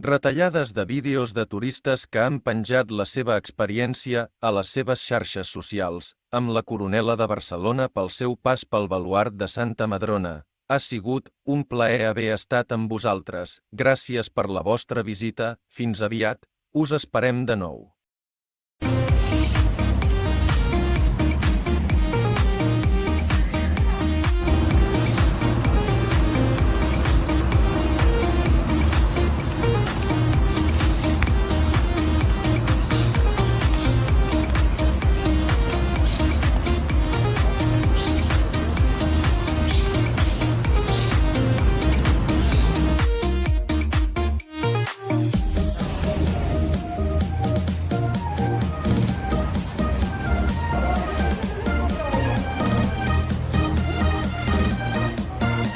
Retallades de vídeos de turistes que han penjat la seva experiència a les seves xarxes socials, amb la Coronela de Barcelona pel seu pas pel baluard de Santa Madrona. Ha sigut un plaer haver estat amb vosaltres. Gràcies per la vostra visita. Fins aviat. Us esperem de nou.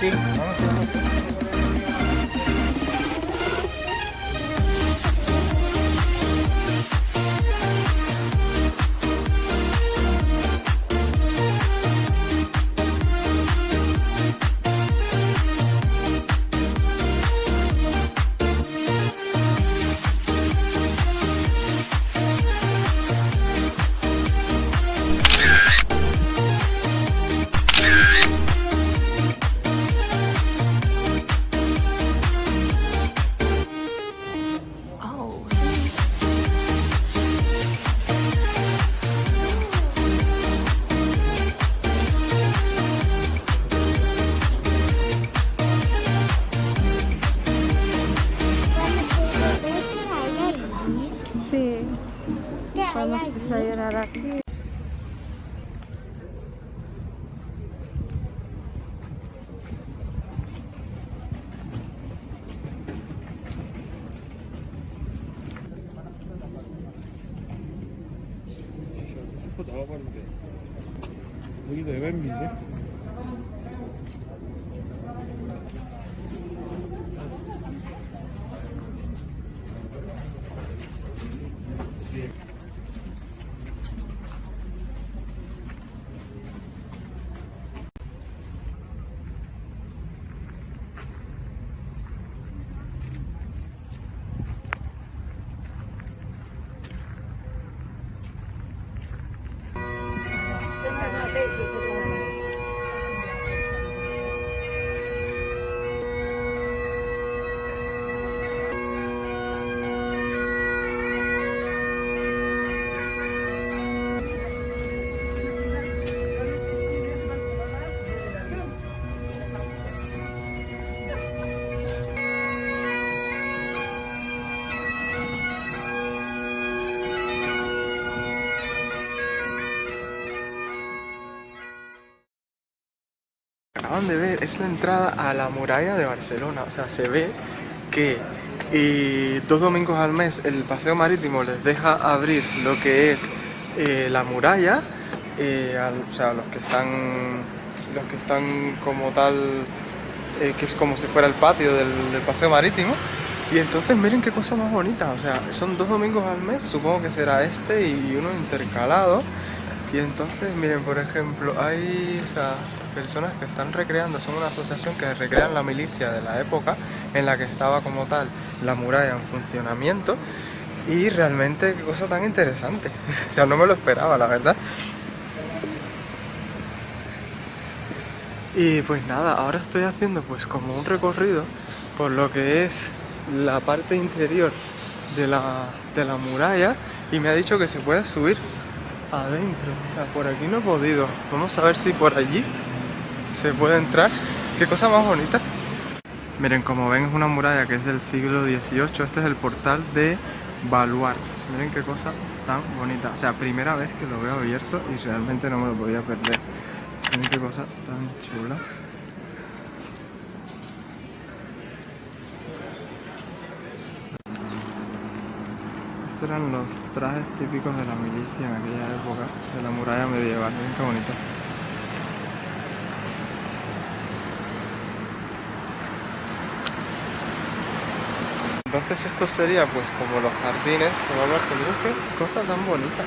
Sí, vamos a ver. Sí, vamos a desayunar aquí. 나와봤는데 여기도 에반비인데? Acaban de ver, es la entrada a la muralla de Barcelona. O sea, se ve que 2 domingos al mes el paseo marítimo les deja abrir lo que es la muralla, o sea, los que están como tal, que es como si fuera el patio del paseo marítimo. Y entonces miren qué cosa más bonita, o sea, son 2 domingos al mes, supongo que será este y uno intercalado. Y entonces, miren, por ejemplo, hay, o sea, personas que están recreando, son una asociación que recrean la milicia de la época en la que estaba como tal la muralla en funcionamiento. Y realmente qué cosa tan interesante, o sea, no me lo esperaba, la verdad. Y pues nada, ahora estoy haciendo pues como un recorrido por lo que es la parte interior de la muralla y me ha dicho que se puede subir adentro, o sea, por aquí no he podido. Vamos a ver si por allí se puede entrar. Qué cosa más bonita. Miren, como ven es una muralla que es del siglo XVIII. Este es el portal de Baluard. Miren qué cosa tan bonita. O sea, primera vez que lo veo abierto y realmente no me lo podía perder. Miren qué cosa tan chula. Estos eran los trajes típicos de la milicia en aquella época, de la muralla medieval. Miren qué bonito. Entonces esto sería pues como los jardines de Baluard. Miren qué cosa tan bonita.